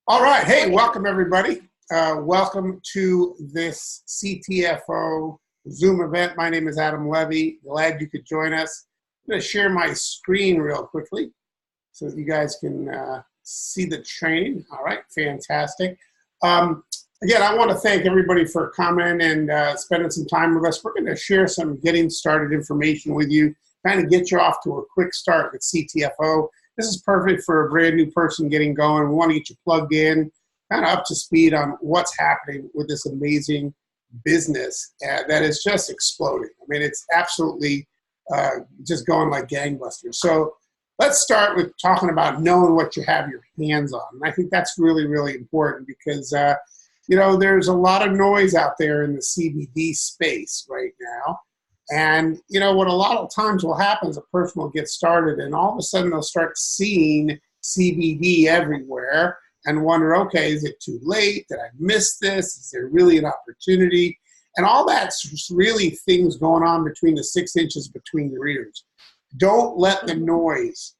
All right. Hey, welcome everybody. Welcome to this CTFO Zoom event. My name is Adam Levy. Glad you could join us. I'm going to share my screen real quickly so that you guys can see the training. All right. Fantastic. Again, I want to thank everybody for coming and spending some time with us. We're going to share some getting started information with you, kind of get you off to a quick start with CTFO. This is perfect for a brand new person getting going. We want to get you plugged in, kind of up to speed on what's happening with this amazing business that is just exploding. I mean, it's absolutely just going like gangbusters. So let's start with talking about knowing what you have your hands on. And I think that's really, really important because, you know, there's a lot of noise out there in the CBD space right now. And, you know, what a lot of times will happen is a person will get started and all of a sudden they'll start seeing CBD everywhere and wonder, okay, is it too late? Did I miss this? Is there really an opportunity? And all that's just really things going on between the 6 inches between your ears. Don't let the noise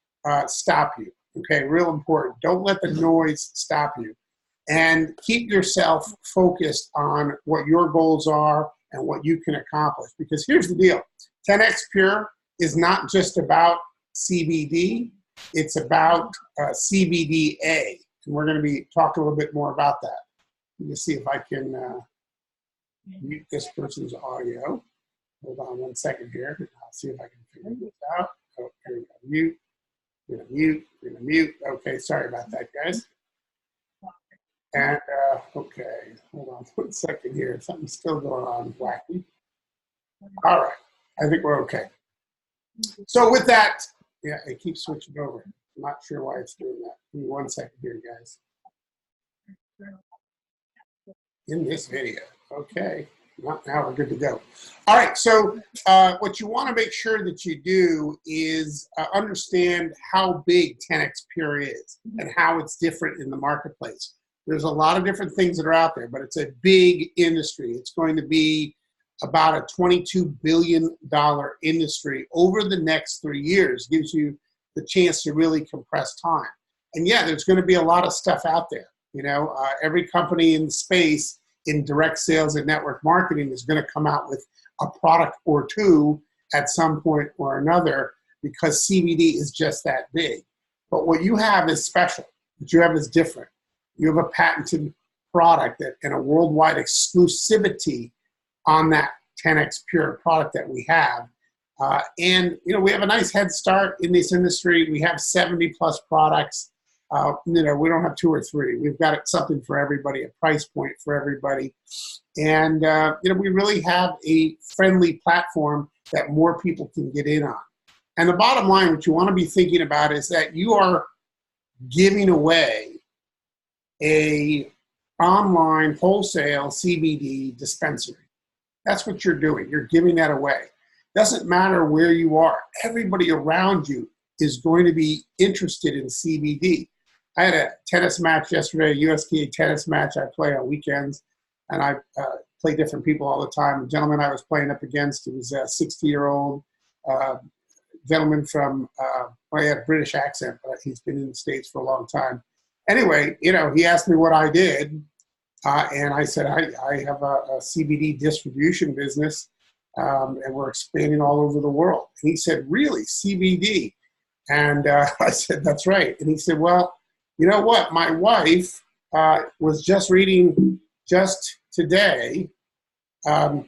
stop you, okay? Real important. Don't let the noise stop you. And keep yourself focused on what your goals are and what you can accomplish. Because here's the deal. 10X Pure is not just about CBD, it's about CBDA. And we're going to be talking a little bit more about that. Let me see if I can mute this person's audio. Hold on one second here. I'll see if I can figure this out. Oh, here we go. Mute. We're going to mute. We're going to mute. Okay, sorry about that, guys. And, okay, hold on 1 second here. Something's still going on wacky. All right, I think we're okay. So with that, yeah, it keeps switching over. I'm not sure why it's doing that. Give me 1 second here, guys. In this video, okay. Now we're good to go. All right, so what you want to make sure that you do is understand how big 10X Pure is and how it's different in the marketplace. There's a lot of different things that are out there, but it's a big industry. It's going to be about a $22 billion industry over the next 3 years. Gives you the chance to really compress time. And yeah, there's going to be a lot of stuff out there. You know, every company in the space in direct sales and network marketing is going to come out with a product or two at some point or another because CBD is just that big. But what you have is special. What you have is different. You have a patented product and a worldwide exclusivity on that 10X Pure product that we have. And, you know, we have a nice head start in this industry. We have 70 plus products. You know, we don't have 2 or 3. We've got something for everybody, a price point for everybody. And, you know, we really have a friendly platform that more people can get in on. And the bottom line, what you want to be thinking about is that you are giving away a online wholesale CBD dispensary. That's what you're doing. You're giving that away. Doesn't matter where you are. Everybody around you is going to be interested in CBD. I had a tennis match yesterday, a USTA tennis match. I play on weekends, and I play different people all the time. The gentleman I was playing up against, he was a 60-year-old gentleman from, well, he had a British accent, but he's been in the States for a long time. Anyway, you know, he asked me what I did, and I said, I have a CBD distribution business, and we're expanding all over the world. And he said, really, CBD? And I said, that's right. And he said, well, you know what? My wife was just reading just today.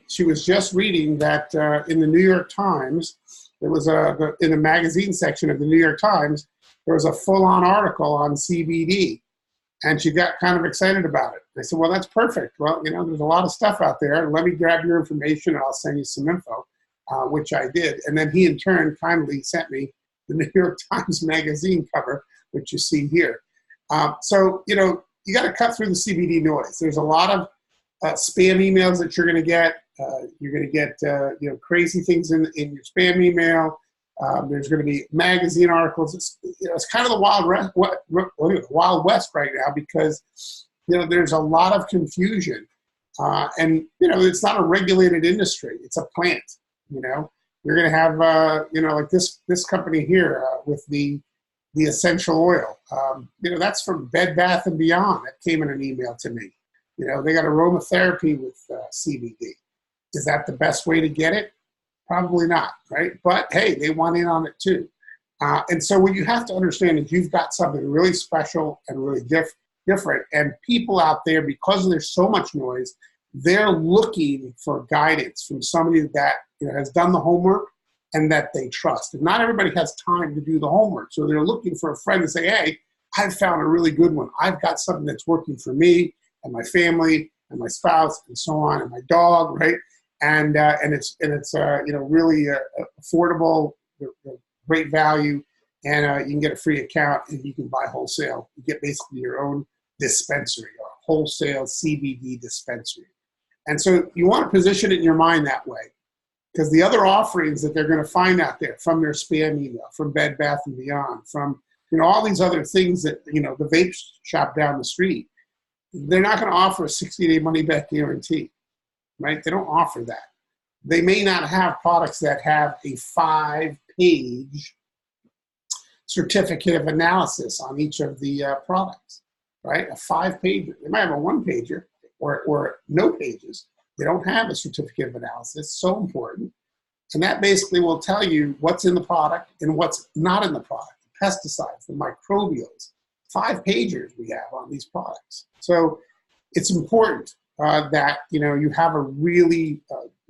She was just reading that in the New York Times, there was in the magazine section of the New York Times, there was a full-on article on CBD, and she got kind of excited about it. I said, well, that's perfect. Well, you know, there's a lot of stuff out there. Let me grab your information, and I'll send you some info, which I did. And then he, in turn, kindly sent me the New York Times magazine cover, which you see here. So, you know, you got to cut through the CBD noise. There's a lot of spam emails that you're going to get. You're going to get, you know, crazy things in your spam email. There's going to be magazine articles. It's kind of the Wild West right now because, you know, there's a lot of confusion. And, you know, it's not a regulated industry. It's a plant, you know. You're going to have, you know, like this company here with the the essential oil. That's from Bed Bath & Beyond. That came in an email to me. They got aromatherapy with CBD. Is that the best way to get it? Probably not, right? But hey, they want in on it too. And so what you have to understand is you've got something really special and really different. And people out there, because there's so much noise, they're looking for guidance from somebody that has done the homework and that they trust. And not everybody has time to do the homework. So they're looking for a friend to say, hey, I've found a really good one. I've got something that's working for me and my family and my spouse and so on, and my dog, right? And it's really affordable, great value, and you can get a free account and you can buy wholesale. You get basically your own dispensary, or wholesale CBD dispensary. And so you want to position it in your mind that way, because the other offerings that they're going to find out there from their spam email, from Bed Bath & Beyond, from all these other things that the vape shop down the street, they're not going to offer a 60-day money-back guarantee, right? They don't offer that. They may not have products that have a 5-page certificate of analysis on each of the products, right? A 5-pager. They might have a 1-pager or no pages. They don't have a certificate of analysis. So important. And that basically will tell you what's in the product and what's not in the product. The pesticides, the microbials, 5-pagers we have on these products. So it's important that you have a really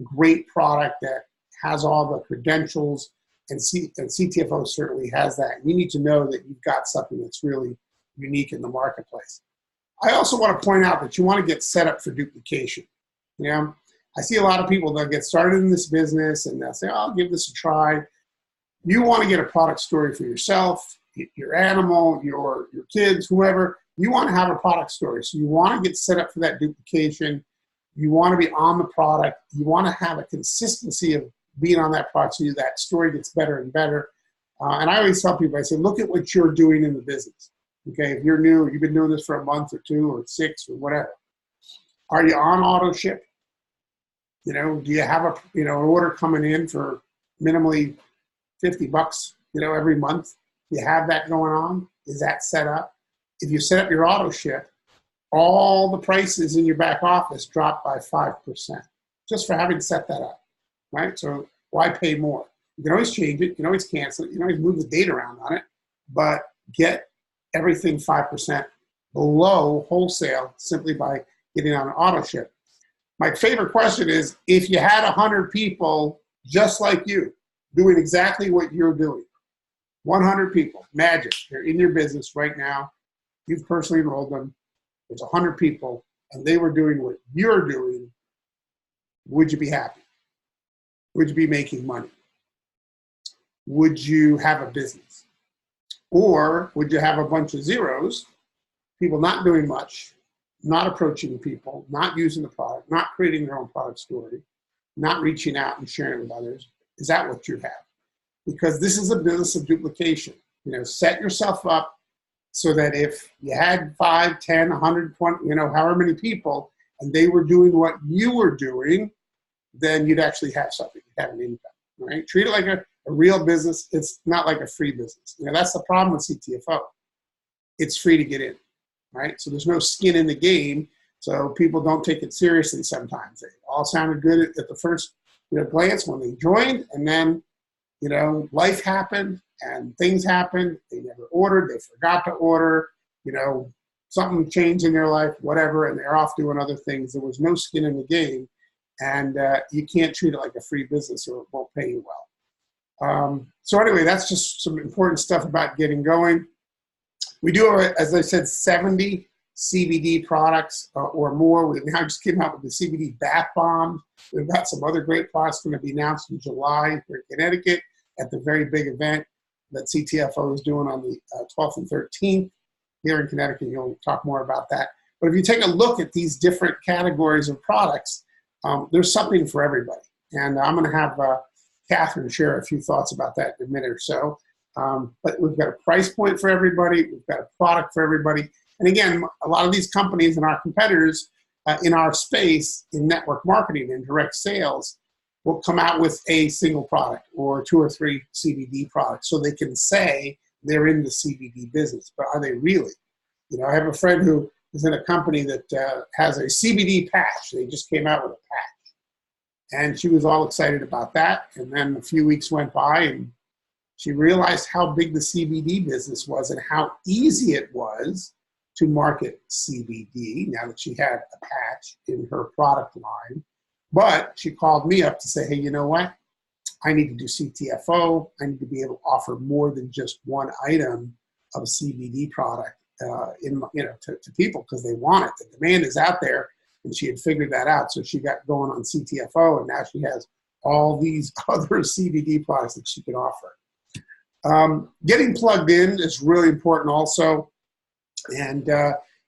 great product that has all the credentials, and CTFO certainly has that. You need to know that you've got something that's really unique in the marketplace. I also want to point out that you want to get set up for duplication. I see a lot of people that get started in this business and they'll say, oh, I'll give this a try. You want to get a product story for yourself, your animal, your kids, whoever. You want to have a product story. So you want to get set up for that duplication. You want to be on the product. You want to have a consistency of being on that product so that story gets better and better. And I always tell people, I say, look at what you're doing in the business. Okay, if you're new, you've been doing this for a month or 2 or 6 or whatever. Are you on auto ship? Do you have an order coming in for minimally $50, every month? Do you have that going on? Is that set up? If you set up your auto ship, all the prices in your back office drop by 5% just for having set that up, right? So why pay more? You can always change it. You can always cancel it. You can always move the date around on it, but get everything 5% below wholesale simply by getting on an auto ship. My favorite question is, if you had 100 people just like you doing exactly what you're doing, 100 people, magic, they're in your business right now, you've personally enrolled them, there's 100 people, and they were doing what you're doing, would you be happy? Would you be making money? Would you have a business? Or would you have a bunch of zeros, people not doing much, not approaching people, not using the product, not creating their own product story, not reaching out and sharing it with others? Is that what you have? Because this is a business of duplication. Set yourself up so that if you had 5, 10, 120, however many people, and they were doing what you were doing, then you'd actually have something, you'd have an income, right? Treat it like a real business. It's not like a free business. That's the problem with CTFO. It's free to get in, right? So there's no skin in the game. So people don't take it seriously sometimes. They all sounded good at the first glance when they joined, and then life happened and things happened. They never ordered. They forgot to order. Something changed in their life, whatever, and they're off doing other things. There was no skin in the game, and you can't treat it like a free business or it won't pay you well. So anyway, that's just some important stuff about getting going. We do, as I said, 70 CBD products or more. We now just came out with the CBD bath bomb. We've got some other great products going to be announced in July here in Connecticut at the very big event that CTFO is doing on the 12th and 13th here in Connecticut. You'll talk more about that. But if you take a look at these different categories of products, there's something for everybody. And I'm going to have Katherine share a few thoughts about that in a minute or so. But we've got a price point for everybody. We've got a product for everybody. And again, a lot of these companies and our competitors in our space in network marketing and direct sales will come out with a single product or 2 or 3 CBD products. So they can say they're in the CBD business, but are they really? You know, I have a friend who is in a company that has a CBD patch. They just came out with a patch. And she was all excited about that. And then a few weeks went by and she realized how big the CBD business was and how easy it was to market CBD now that she had a patch in her product line. But she called me up to say, hey, you know what? I need to do CTFO. I need to be able to offer more than just one item of a CBD product to people because they want it. The demand is out there, and she had figured that out. So she got going on CTFO, and now she has all these other CBD products that she can offer. Getting plugged in is really important also. And,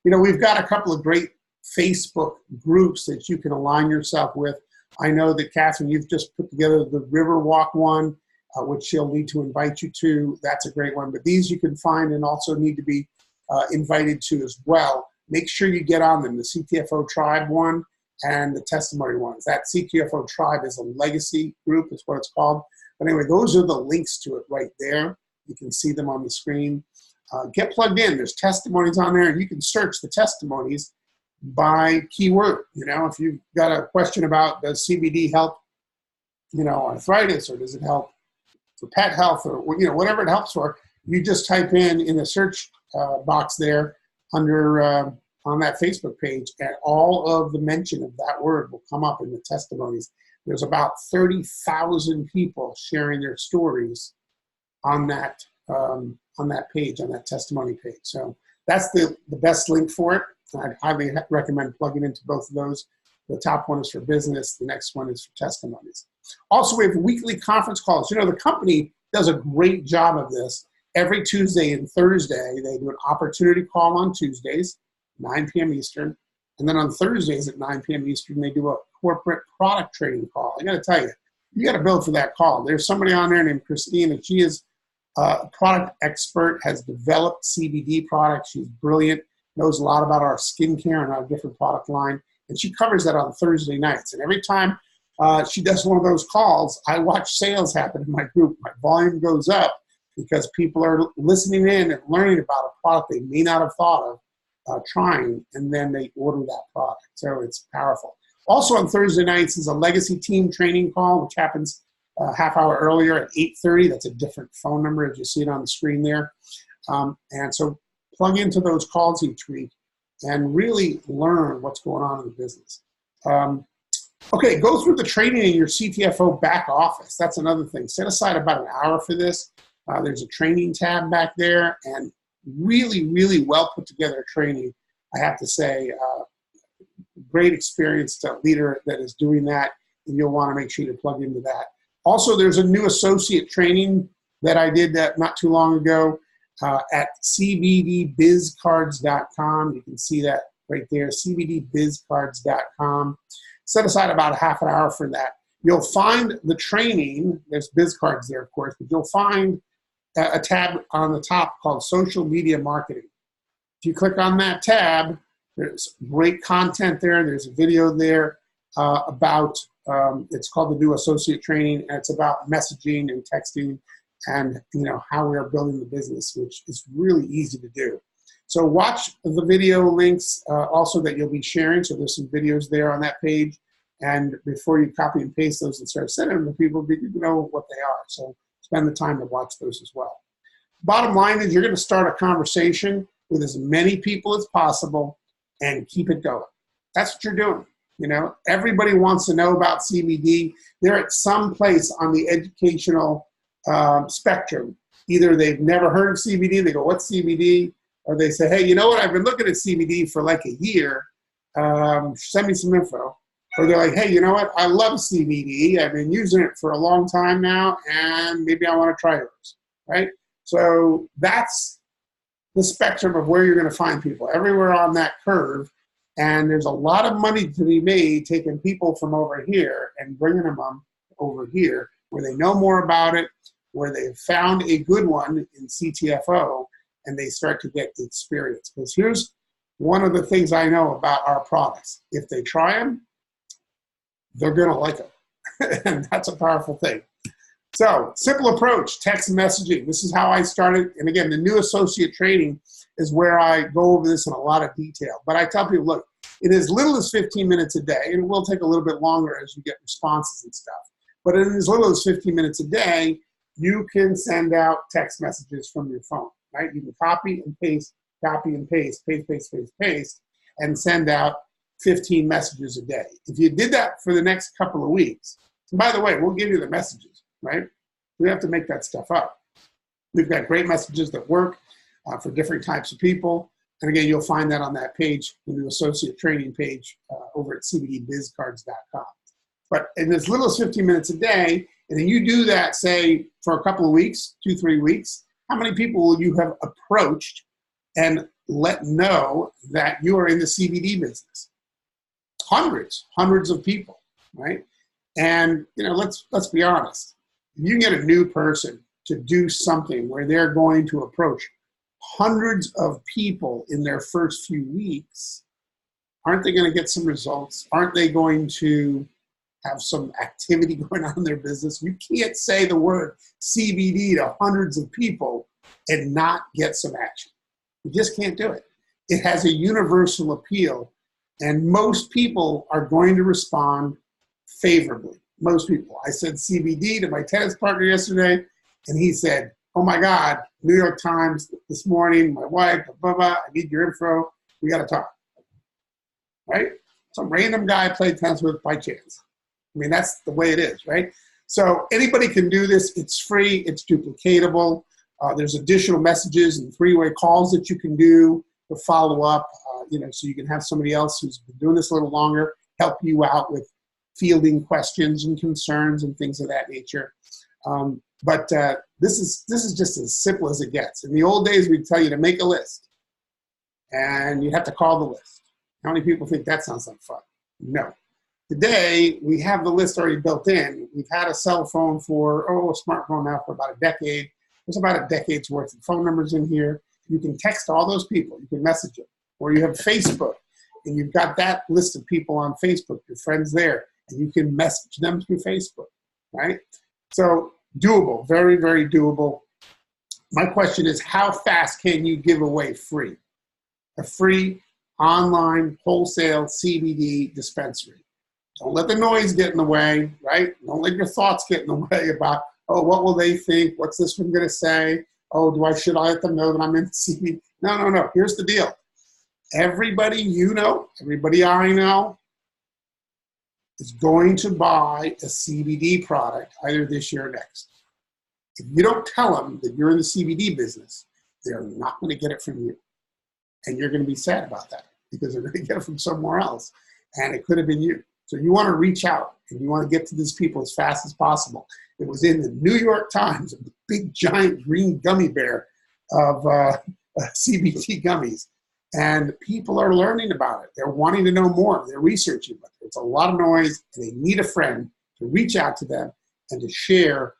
we've got a couple of great Facebook groups that you can align yourself with. I know that, Katherine, you've just put together the Riverwalk one, which she'll need to invite you to. That's a great one. But these you can find and also need to be invited to as well. Make sure you get on them, the CTFO Tribe one and the testimony ones. That CTFO Tribe is a legacy group, is what it's called. But anyway, those are the links to it right there. You can see them on the screen. Get plugged in. There's testimonies on there, and you can search the testimonies by keyword. If you've got a question about does CBD help, arthritis, or does it help for pet health, or whatever it helps for, you just type in the search box there under on that Facebook page, and all of the mention of that word will come up in the testimonies. There's about 30,000 people sharing their stories on that page, on that testimony page. So that's the best link for it. I'd highly recommend plugging into both of those. The top one is for business. The next one is for testimonies. Also, we have weekly conference calls. The company does a great job of this. Every Tuesday and Thursday, they do an opportunity call on Tuesdays, 9 p.m. Eastern. And then on Thursdays at 9 p.m. Eastern, they do a corporate product training call. I got to tell you, you got to build for that call. There's somebody on there named Christine, and she is a product expert, has developed CBD products. She's brilliant, knows a lot about our skincare and our different product line. And she covers that on Thursday nights. And every time she does one of those calls, I watch sales happen in my group. My volume goes up because people are listening in and learning about a product they may not have thought of trying, and then they order that product. So it's powerful. Also on Thursday nights is a legacy team training call, which happens a half hour earlier at 8:30. That's a different phone number as you see it on the screen there. And so plug into those calls each week and really learn what's going on in the business. Okay, go through the training in your CTFO back office. That's another thing. Set aside about an hour for this. There's a training tab back there, and really, really well put together training, I have to say. Great experienced leader that is doing that, and you'll want to make sure you plug into that. Also, there's a new associate training that I did not too long ago at cbdbizcards.com. You can see that right there, cbdbizcards.com. Set aside about a half an hour for that. You'll find the training, there's BizCards there, of course, but you'll find a tab on the top called Social Media Marketing. If you click on that tab, there's great content there. There's a video there about, it's called the New Associate Training, and it's about messaging and texting and how we are building the business, which is really easy to do. So watch the video links also that you'll be sharing. So there's some videos there on that page. And before you copy and paste those and start sending them to people, you know what they are. So spend the time to watch those as well. Bottom line is you're going to start a conversation with as many people as possible and keep it going. That's what you're doing. Everybody wants to know about CBD. They're at some place on the educational spectrum. Either they've never heard of CBD, they go, what's CBD? Or they say, hey, you know what, I've been looking at CBD for like a year. Send me some info. Or they're like, hey, you know what, I love CBD. I've been using it for a long time now, and maybe I want to try yours, right? So that's the spectrum of where you're going to find people, everywhere on that curve. And there's a lot of money to be made taking people from over here and bringing them over here where they know more about it, where they've found a good one in CTFO, and they start to get the experience. Because here's one of the things I know about our products. If they try them, they're going to like them. And that's a powerful thing. So, simple approach, text messaging. This is how I started. And again, the new associate training is where I go over this in a lot of detail. But I tell people, look, in as little as 15 minutes a day, and it will take a little bit longer as you get responses and stuff, but in as little as 15 minutes a day, you can send out text messages from your phone, right? You can copy and paste, paste, and send out 15 messages a day. If you did that for the next couple of weeks, and by the way, we'll give you the messages, right? We have to make that stuff up. We've got great messages that work for different types of people. And again, you'll find that on that page, the new associate training page over at cbdbizcards.com. But in as little as 15 minutes a day, and then you do that, say, for a couple of weeks, 2-3 weeks, how many people will you have approached and let know that you are in the CBD business? Hundreds of people, right? And let's be honest. If you can get a new person to do something where they're going to approach hundreds of people in their first few weeks, aren't they going to get some results? Aren't they going to have some activity going on in their business? You can't say the word CBD to hundreds of people and not get some action. You just can't do it. It has a universal appeal, and most people are going to respond favorably. Most people. I said CBD to my tennis partner yesterday, and he said, "Oh my God, New York Times this morning, my wife, blah, blah, I need your info. We got to talk." Right? Some random guy I played tennis with by chance. I mean, that's the way it is, right? So anybody can do this. It's free. It's duplicatable. There's additional messages and three-way calls that you can do to follow up, so you can have somebody else who's been doing this a little longer help you out with fielding questions and concerns and things of that nature. But this is just as simple as it gets. In the old days, we'd tell you to make a list, and you'd have to call the list. How many people think that sounds like fun? No. Today, we have the list already built in. We've had a cell phone a smartphone now for about a decade. There's about a decade's worth of phone numbers in here. You can text all those people. You can message them. Or you have Facebook, and you've got that list of people on Facebook, your friends there, and you can message them through Facebook, right? So doable, very, very doable. My question is, how fast can you give away free? A free online wholesale CBD dispensary. Don't let the noise get in the way, right? Don't let your thoughts get in the way about, oh, what will they think? What's this one going to say? Oh, should I let them know that I'm in CBD? No. Here's the deal. Everybody you know, everybody I know is going to buy a CBD product either this year or next. If you don't tell them that you're in the CBD business, they're not going to get it from you. And you're going to be sad about that because they're going to get it from somewhere else. And it could have been you. So you want to reach out and you want to get to these people as fast as possible. It was in the New York Times, a big giant green gummy bear of CBD gummies. And people are learning about it. They're wanting to know more. They're researching, but it's a lot of noise, and they need a friend to reach out to them and to share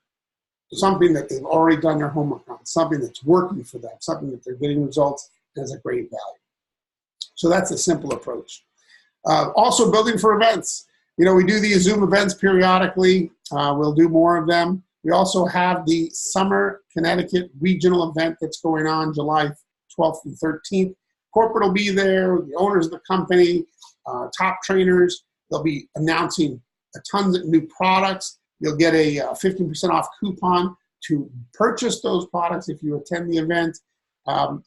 something that they've already done their homework on, something that's working for them, something that they're getting results and has a great value. So that's a simple approach. Also building for events. We do these Zoom events periodically. We'll do more of them. We also have the Summer Connecticut Regional event that's going on July 12th and 13th. Corporate will be there, the owners of the company, top trainers. They'll be announcing a ton of new products. You'll get a 15% off coupon to purchase those products if you attend the event.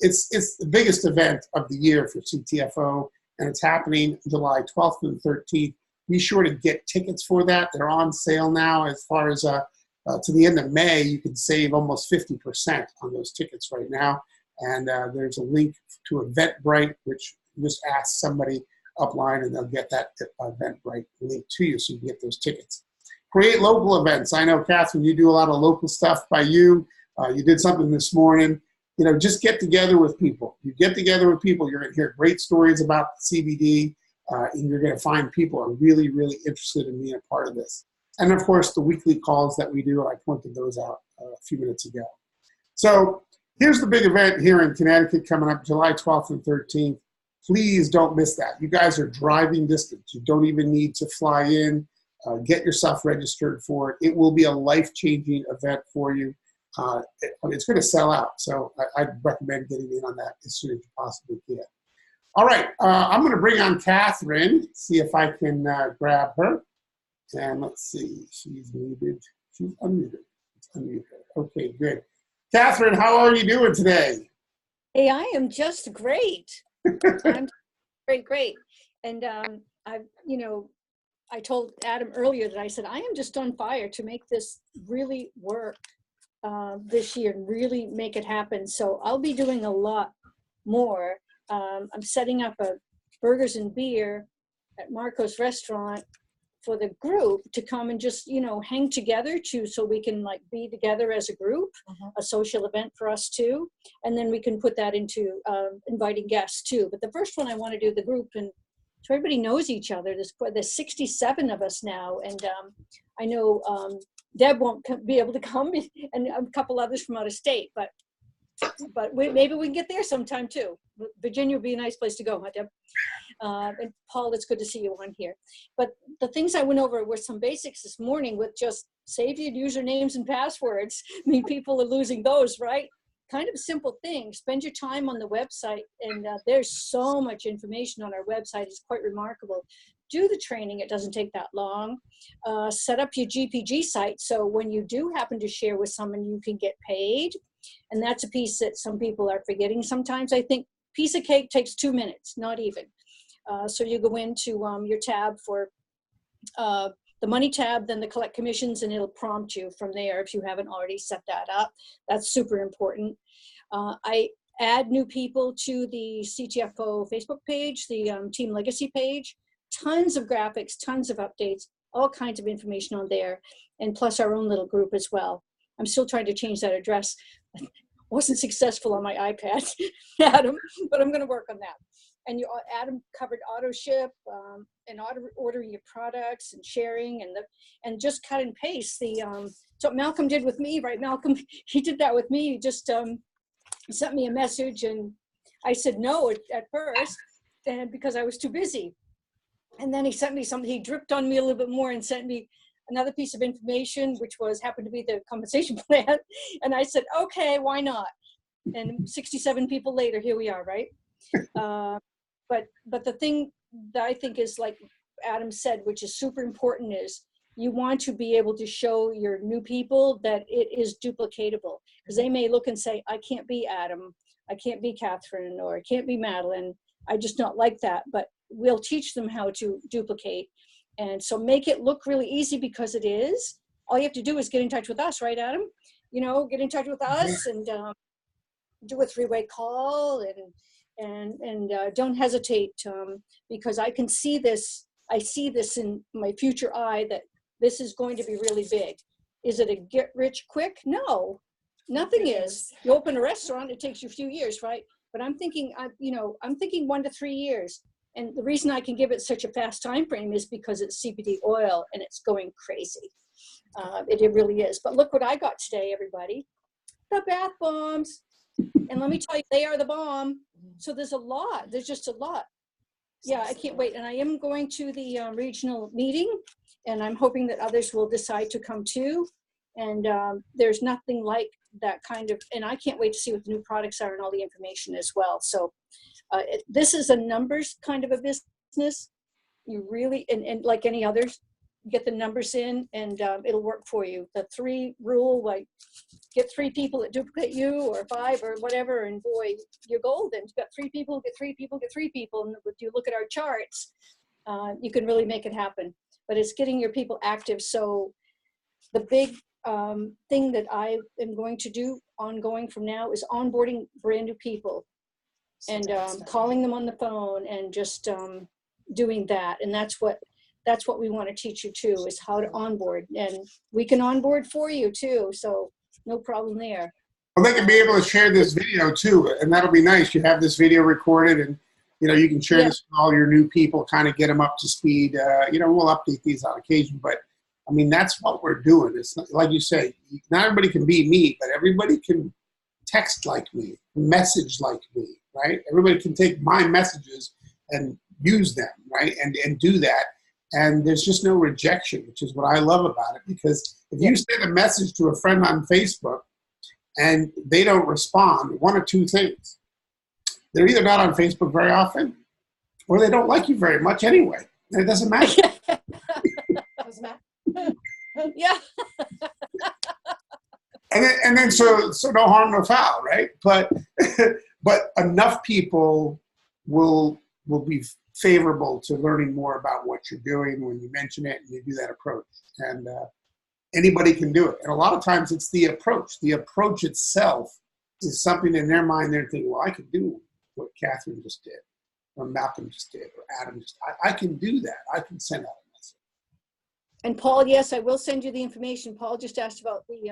It's the biggest event of the year for CTFO, and it's happening July 12th and 13th. Be sure to get tickets for that. They're on sale now. As far as to the end of May, you can save almost 50% on those tickets right now. And there's a link to Eventbrite, which you just ask somebody upline and they'll get that Eventbrite link to you so you can get those tickets. Create local events. I know, Katherine, you do a lot of local stuff by you. You did something this morning. Just get together with people. You get together with people, you're going to hear great stories about CBD, and you're going to find people are really, really interested in being a part of this. And, of course, the weekly calls that we do, I pointed those out a few minutes ago. So here's the big event here in Connecticut coming up July 12th and 13th. Please don't miss that. You guys are driving distance. You don't even need to fly in. Get yourself registered for it. It will be a life-changing event for you. It's going to sell out, so I'd recommend getting in on that as soon as you possibly can. All right, I'm going to bring on Katherine, see if I can grab her. And let's see, she's muted. She's unmuted. Let's unmute her. Okay, good. Katherine, how are you doing today? Hey, I am just great. I'm great. And I told Adam earlier that I said, I am just on fire to make this really work this year and really make it happen. So I'll be doing a lot more. I'm setting up a burgers and beer at Marco's restaurant for the group to come and just, hang together so we can like be together as a group, a social event for us too. And then we can put that into inviting guests too. But the first one I want to do the group, and so everybody knows each other. There's 67 of us now. And I know Deb won't be able to come and a couple others from out of state, but maybe we can get there sometime too. Virginia would be a nice place to go, huh, Deb? And Paul, it's good to see you on here. But the things I went over were some basics this morning with just save your usernames and passwords. I mean, people are losing those, right? Kind of simple things. Spend your time on the website, and there's so much information on our website. It's quite remarkable. Do the training. It doesn't take that long. Set up your GPG site so when you do happen to share with someone, you can get paid. And that's a piece that some people are forgetting sometimes. I think piece of cake takes 2 minutes, not even. So you go into your tab for the money tab, then the collect commissions, and it'll prompt you from there if you haven't already set that up. That's super important. I add new people to the CTFO Facebook page, the Team Legacy page. Tons of graphics, tons of updates, all kinds of information on there, and plus our own little group as well. I'm still trying to change that address. Wasn't successful on my iPad, Adam, but I'm going to work on that. And Adam covered auto ship and ordering your products and sharing and just cut and paste so Malcolm did with me, right? Malcolm, he did that with me. He just sent me a message, and I said no at first, and because I was too busy. And then he sent me something. He dripped on me a little bit more and sent me another piece of information, which happened to be the compensation plan. And I said, okay, why not? And 67 people later, here we are, right? But the thing that I think is, like Adam said, which is super important, is you want to be able to show your new people that it is duplicatable, because they may look and say, I can't be Adam, I can't be Katherine, or I can't be Madeline. I just not like that. But we'll teach them how to duplicate. And so make it look really easy, because it is. All you have to do is get in touch with us, right, Adam? Get in touch with us and do a 3-way call and don't hesitate, because I can see this. I see this in my future eye that this is going to be really big. Is it a get rich quick? No, nothing is. You open a restaurant, it takes you a few years, right? But I'm thinking, I'm thinking 1 to 3 years. And the reason I can give it such a fast time frame is because it's CBD oil and it's going crazy. It really is. But look what I got today, everybody. The bath bombs. And let me tell you, they are the bomb. So there's a lot. There's just a lot. Yeah, I can't wait. And I am going to the regional meeting, and I'm hoping that others will decide to come too. And there's nothing like that kind of, and I can't wait to see what the new products are and all the information as well. So this is a numbers kind of a business. You really, and like any others, get the numbers in and it'll work for you. The 3 rule, like get 3 people that duplicate you, or 5 or whatever, and boy, you're golden. You've got 3 people, get 3 people, get 3 people. And if you look at our charts, you can really make it happen. But it's getting your people active. So the big thing that I am going to do ongoing from now is onboarding brand new people and calling them on the phone and just doing that. And that's what we want to teach you too, is how to onboard, and we can onboard for you too. So no problem there. Well, they can be able to share this video too, and that'll be nice. You have this video recorded, and you can share this with all your new people, kind of get them up to speed. We'll update these on occasion, but I mean, that's what we're doing. It's not, like you say, not everybody can be me, but everybody can text like me, message like me, right? Everybody can take my messages and use them, right? And do that. and there's just no rejection, which is what I love about it. Because if you send a message to a friend on Facebook and they don't respond, one of two things. They're either not on Facebook very often, or they don't like you very much anyway. And it doesn't matter. Doesn't matter. Yeah. And then so no harm, no foul, right? But but enough people will be favorable to learning more about what you're doing when you mention it and you do that approach. And anybody can do it. And a lot of times it's the approach. The approach itself is something in their mind they're thinking, well, I could do what Katherine just did, or Malcolm just did, or Adam just did. I can do that. I can send out a message. And Paul, yes, I will send you the information. Paul just asked about the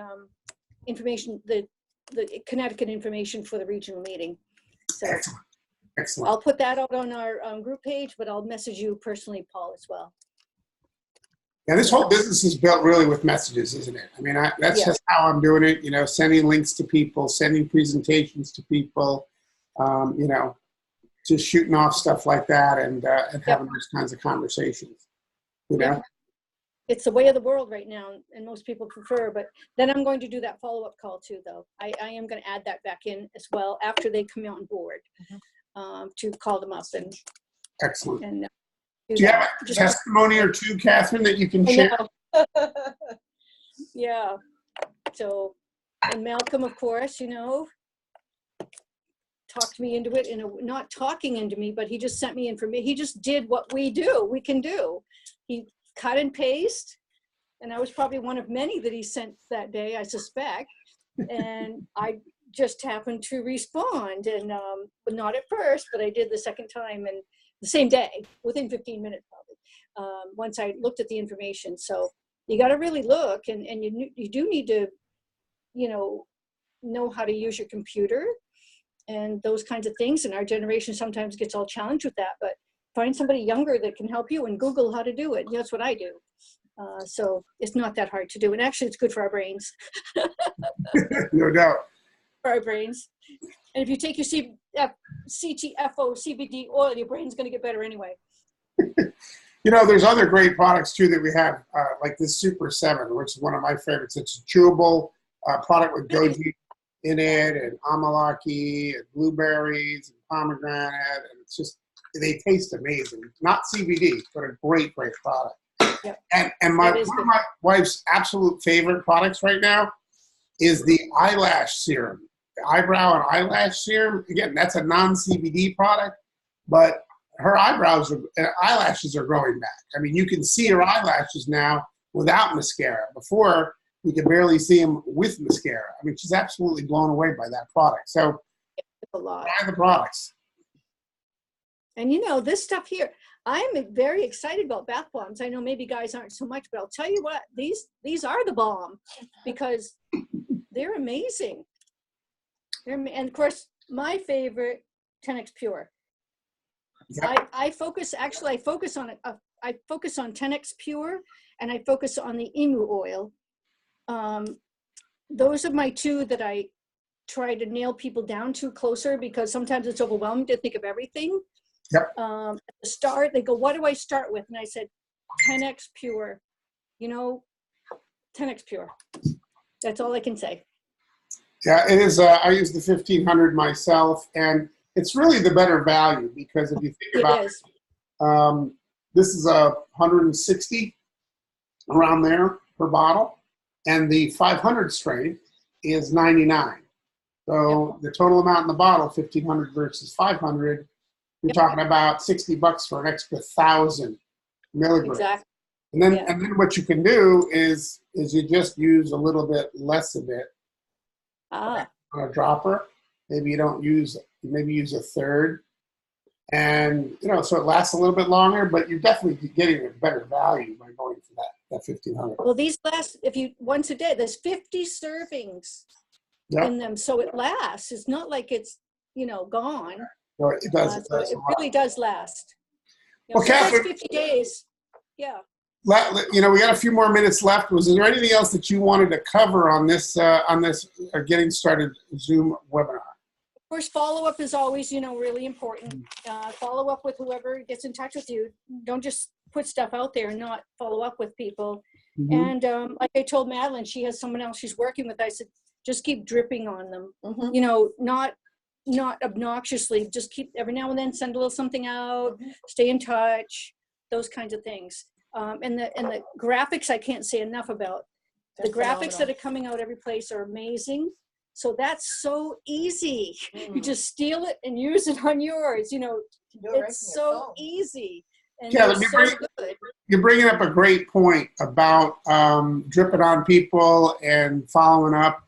information, the Connecticut information for the regional meeting. So Excellent. I'll put that out on our group page, but I'll message you personally, Paul, as well. Yeah, this whole business is built really with messages, isn't it? I mean, that's just how I'm doing it. You know, sending links to people, sending presentations to people, you know, just shooting off stuff like that, and having those kinds of conversations. You know, it's the way of the world right now, and most people prefer. But then I'm going to do that follow-up call too, though. I am going to add that back in as well after they come on board, to call them up and. Excellent. And do you have a testimony or two, Katherine, that you can share? Yeah. So, and Malcolm, of course, you know, talked me into it, not talking into me, but he just sent me information. He just did what we can do. He cut and paste, and I was probably one of many that he sent that day, I suspect. And I just happened to respond, and but not at first, but I did the second time, and the same day, within 15 minutes probably, once I looked at the information. So you got to really look, and you do need to, you know how to use your computer and those kinds of things. And our generation sometimes gets all challenged with that, but find somebody younger that can help you and Google how to do it. That's what I do. So it's not that hard to do. And actually it's good for our brains. No doubt. For our brains. And if you take your CTFO, CBD oil, your brain's going to get better anyway. You know, there's other great products too that we have, like this Super 7, which is one of my favorites. It's a chewable product with goji in it, and amalaki, and blueberries, and pomegranate, and it's just, they taste amazing. Not CBD, but a great, great product. Yep. And one of my wife's absolute favorite products right now is the eyelash serum. The eyebrow and eyelash serum. Again, that's a non-CBD product, but her eyelashes are growing back. I mean, you can see her eyelashes now without mascara. Before, you could barely see them with mascara. I mean, she's absolutely blown away by that product. So, a lot. Buy the products. And you know, this stuff here, I'm very excited about bath bombs. I know maybe guys aren't so much, but I'll tell you what, these are the bomb, because they're amazing. And of course, my favorite, 10X Pure. Yep. I focus on 10X Pure, and I focus on the emu oil. Those are my two that I try to nail people down to closer, because sometimes it's overwhelming to think of everything. Yep. At the start, they go, what do I start with? And I said, 10X Pure. You know, 10X Pure. That's all I can say. Yeah, it is. I use the 1500 myself, and it's really the better value, because if you think about it, this is a 160 around there per bottle, and the 500 strength is 99. So the total amount in the bottle, 1500 versus 500, you're talking about $60 for an extra 1,000 milligrams. Exactly. And then what you can do is you just use a little bit less of it on a dropper. Maybe you don't use, maybe use a third, and you know, so it lasts a little bit longer. But you're definitely getting a better value by going for that 1500. Well, these last, if you once a day, there's 50 servings in them, so it lasts. It's not like it's, you know, gone. No, it does. So it really does last. You know, well, Katherine, 50 days. Yeah. You know, we got a few more minutes left. Was there anything else that you wanted to cover on this getting started Zoom webinar? Of course, follow-up is always, you know, really important. Follow up with whoever gets in touch with you. Don't just put stuff out there and not follow up with people. Mhm. And like I told Madeline, she has someone else she's working with. I said, just keep dripping on them. Mhm. You know, not obnoxiously, just keep every now and then send a little something out, stay in touch, those kinds of things. And the graphics I can't say enough about. The They're graphics that phenomenal. are coming out every place are amazing. So that's so easy. You Mm. just steal it and use it on yours. You know, You do it right it's from your so phone. easy. And Yeah, they're let me so bring- good. You're bringing up a great point about dripping on people and following up.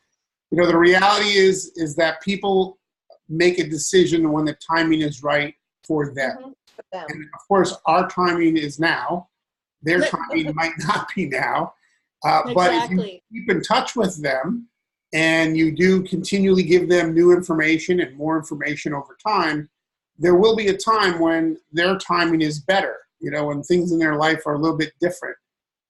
You know, the reality is that people make a decision when the timing is right for them. Mhm. For them. And of course, our timing is now. Their timing might not be now. But if you Exactly. keep in touch with them and you do continually give them new information and more information over time, there will be a time when their timing is better, you know, when things in their life are a little bit different.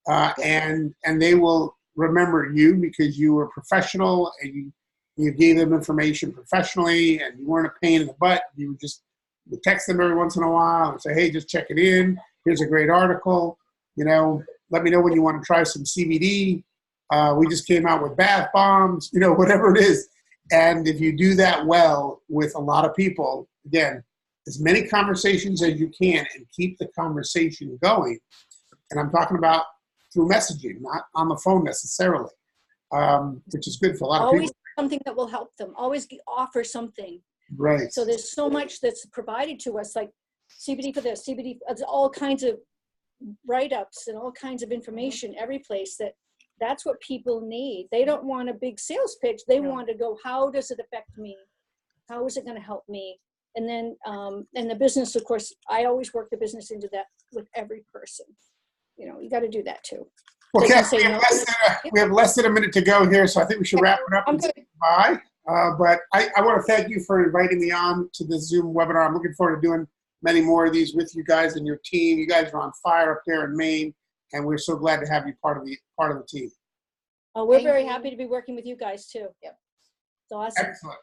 And they will remember you because you were professional and you gave them information professionally and you weren't a pain in the butt. You text them every once in a while and say, hey, just check it in. Here's a great article. You know, let me know when you want to try some CBD. We just came out with bath bombs, you know, whatever it is. And if you do that well with a lot of people, again, as many conversations as you can and keep the conversation going. And I'm talking about through messaging, not on the phone necessarily, which is good for a lot of Always people. something that will help them. Always offer something. Right. So there's so much that's provided to us, like CBD for this, CBD, all kinds of write-ups and all kinds of information every place. That's what people need. They don't want a big sales pitch. They No. want to go, how does it affect me? How is it going to help me? And then, and the business, of course, I always work the business into that with every person. You know, you got to do that too. Well, They can Kath, say no. we have less than a minute to go here, so I think we should wrap it up I'm and say good. goodbye. But I want to thank you for inviting me on to this Zoom webinar. I'm looking forward to doing many more of these with you guys and your team. You guys are on fire up there in Maine, and we're so glad to have you part of the team. We're Thank very you. happy to be working with you guys too. Yep. It's awesome. Excellent.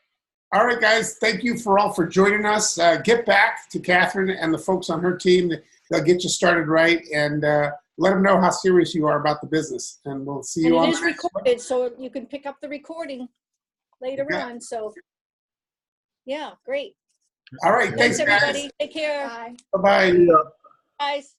All right, guys, thank you for joining us. Get back to Katherine and the folks on her team. They'll get you started right, and let them know how serious you are about the business. And we'll see you And on it the is next one. recorded, so you can pick up the recording later Okay. on. So, yeah, great. All right, Thanks, thanks, guys. everybody. Take care. Bye. Bye-bye. Guys.